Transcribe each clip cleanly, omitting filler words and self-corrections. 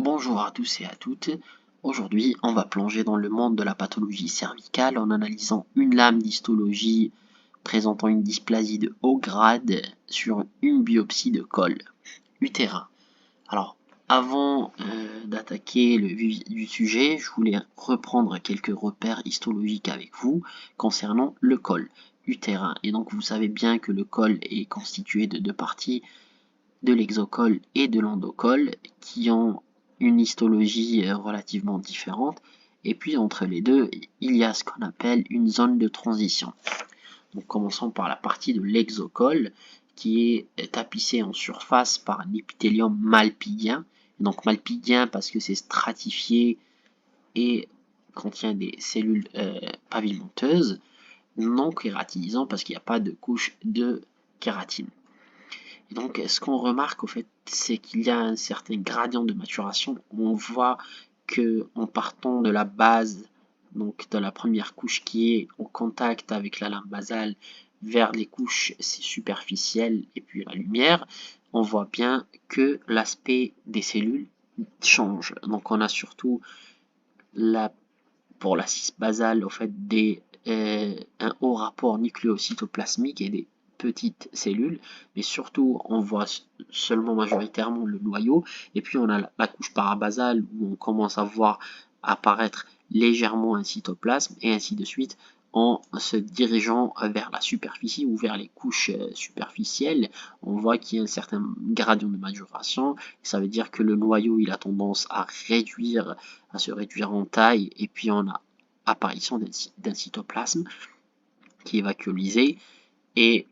Bonjour à tous et à toutes. Aujourd'hui, on va plonger dans le monde de la pathologie cervicale en analysant une lame d'histologie présentant une dysplasie de haut grade sur une biopsie de col utérin. Alors, avant d'attaquer le vif du sujet, je voulais reprendre quelques repères histologiques avec vous concernant le col utérin. Et donc, vous savez bien que le col est constitué de deux parties, de l'exocole et de l'endocole, qui ont une histologie relativement différente. Et puis entre les deux, il y a ce qu'on appelle une zone de transition. Donc commençons par la partie de l'exocole, qui est tapissée en surface par un épithélium malpigien. Donc malpigien parce que c'est stratifié et contient des cellules pavimenteuses, non kératinisant parce qu'il n'y a pas de couche de kératine. Et donc, ce qu'on remarque, au fait, c'est qu'il y a un certain gradient de maturation. On voit que, en partant de la base, donc de la première couche qui est en contact avec la lame basale, vers les couches superficielles et puis la lumière, on voit bien que l'aspect des cellules change. Donc, on a surtout pour la cis basale, au fait, un haut rapport nucléocytoplasmique et des petites cellules, mais surtout on voit seulement majoritairement le noyau, et puis on a la couche parabasale où on commence à voir apparaître légèrement un cytoplasme, et ainsi de suite en se dirigeant vers la superficie ou vers les couches superficielles. On voit qu'il y a un certain gradient de maturation, ça veut dire que le noyau il a tendance à se réduire en taille, et puis on a apparition d'un cytoplasme qui est vacuolisé, et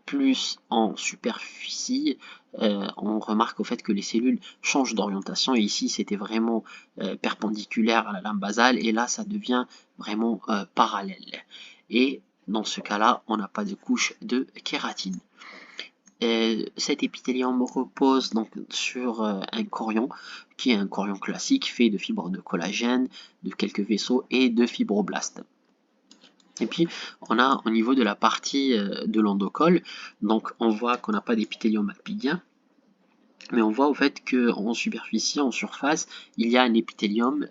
plus en superficie, on remarque au fait que les cellules changent d'orientation, et ici c'était vraiment perpendiculaire à la lame basale, et là ça devient vraiment parallèle. Et dans ce cas-là, on n'a pas de couche de kératine. Cet épithélium repose donc sur un chorion, qui est un chorion classique fait de fibres de collagène, de quelques vaisseaux et de fibroblastes. Et puis, on a au niveau de la partie de l'endocole, donc on voit qu'on n'a pas d'épithélium malpigien, mais on voit au fait qu'en superficie, en surface, il y a un épithélium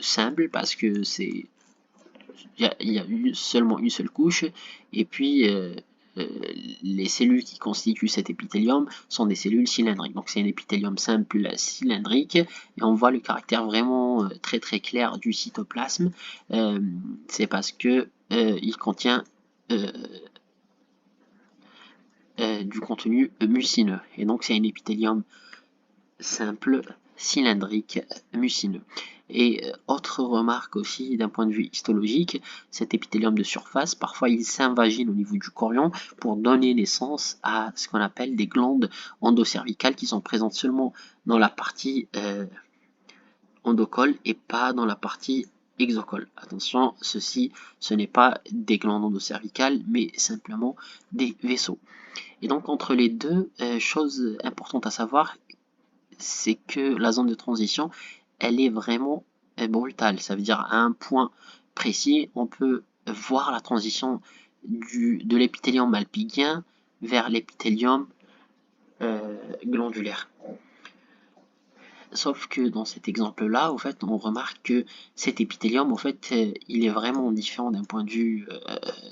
simple, parce que il y a seulement une seule couche, et puis les cellules qui constituent cet épithélium sont des cellules cylindriques. Donc c'est un épithélium simple cylindrique, et on voit le caractère vraiment très très clair du cytoplasme. C'est parce que il contient du contenu mucineux, et donc c'est un épithélium simple cylindrique mucineux. Et autre remarque aussi d'un point de vue histologique, cet épithélium de surface, parfois il s'invagine au niveau du chorion pour donner naissance à ce qu'on appelle des glandes endocervicales, qui sont présentes seulement dans la partie endocole et pas dans la partie exocole. Attention, ce n'est pas des glandes endocervicales, mais simplement des vaisseaux. Et donc entre les deux, choses importantes à savoir, c'est que la zone de transition, elle est vraiment brutale. Ça veut dire à un point précis, on peut voir la transition de l'épithélium malpigien vers l'épithélium glandulaire. Sauf que dans cet exemple-là, au fait, on remarque que cet épithélium, au fait, il est vraiment différent d'un point de vue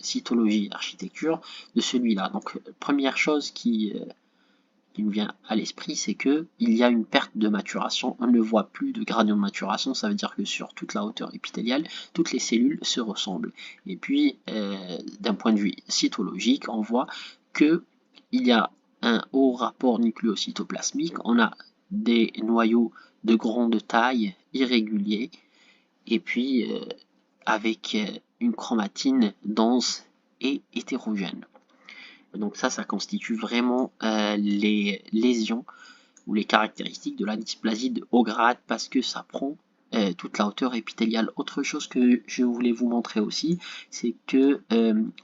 cytologie, architecture, de celui-là. Donc, première chose qui nous vient à l'esprit, c'est que il y a une perte de maturation. On ne voit plus de gradient de maturation. Ça veut dire que sur toute la hauteur épithéliale, toutes les cellules se ressemblent. Et puis, d'un point de vue cytologique, on voit que il y a un haut rapport nucléocytoplasmique. On a des noyaux de grande taille, irréguliers, et puis avec une chromatine dense et hétérogène. Donc ça constitue vraiment les lésions ou les caractéristiques de la dysplasie de haut grade, parce que ça prend toute la hauteur épithéliale. Autre chose que je voulais vous montrer aussi, c'est que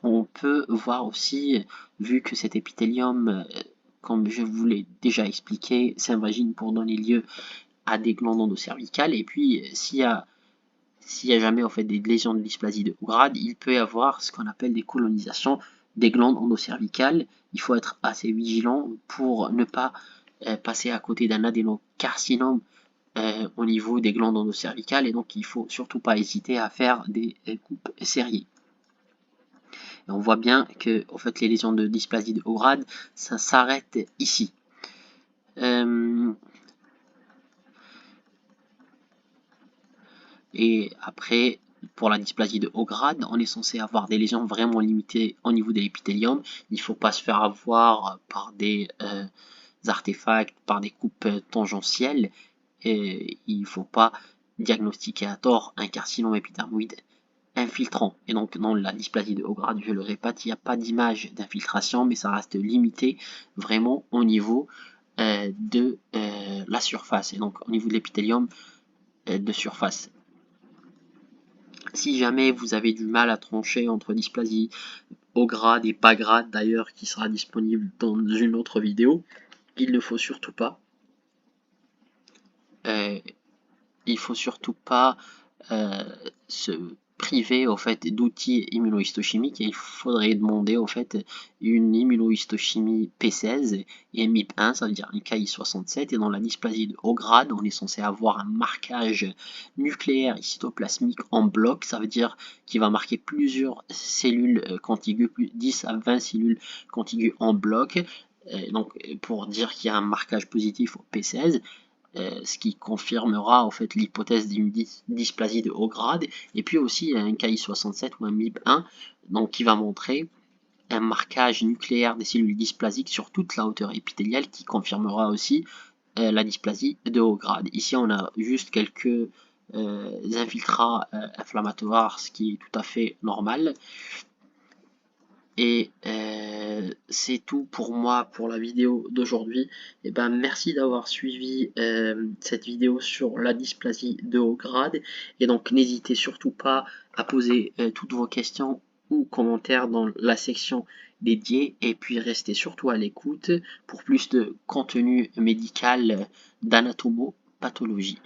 on peut voir aussi, vu que cet épithélium, comme je vous l'ai déjà expliqué, s'invagine pour donner lieu à des glandes endocervicales, et puis s'il y a jamais en fait des lésions de dysplasie de haut grade, il peut y avoir ce qu'on appelle des colonisations des glandes endocervicales. Il faut être assez vigilant pour ne pas passer à côté d'un adénocarcinome au niveau des glandes endocervicales, et donc il faut surtout pas hésiter à faire des coupes serrées. Et on voit bien que en fait, les lésions de dysplasie de haut grade, ça s'arrête ici. Et après, pour la dysplasie de haut grade, on est censé avoir des lésions vraiment limitées au niveau de l'épithélium. Il ne faut pas se faire avoir par des artefacts, par des coupes tangentielles. Et il ne faut pas diagnostiquer à tort un carcinome épidermoïde infiltrant. Et donc dans la dysplasie de haut grade, je le répète, il n'y a pas d'image d'infiltration, mais ça reste limité vraiment au niveau de la surface, et donc au niveau de l'épithélium de surface. Si jamais vous avez du mal à trancher entre dysplasie haut grade et pas grade, d'ailleurs, qui sera disponible dans une autre vidéo, il ne faut surtout pas se priver au fait d'outils immunohistochimiques, et il faudrait demander au fait une immunohistochimie P16 et MIP1, ça veut dire un Ki67, et dans la dysplasie de haut grade, on est censé avoir un marquage nucléaire et cytoplasmique en bloc, ça veut dire qu'il va marquer plusieurs cellules contiguës, plus 10 à 20 cellules contiguës en bloc, donc pour dire qu'il y a un marquage positif au P16. Ce qui confirmera en fait l'hypothèse d'une dysplasie de haut grade, et puis aussi un Ki67 ou un MIB1, donc qui va montrer un marquage nucléaire des cellules dysplasiques sur toute la hauteur épithéliale, qui confirmera aussi la dysplasie de haut grade. Ici on a juste quelques infiltrats inflammatoires, ce qui est tout à fait normal. Et c'est tout pour moi pour la vidéo d'aujourd'hui. Et ben merci d'avoir suivi cette vidéo sur la dysplasie de haut grade. Et donc n'hésitez surtout pas à poser toutes vos questions ou commentaires dans la section dédiée. Et puis restez surtout à l'écoute pour plus de contenu médical d'anatomopathologie.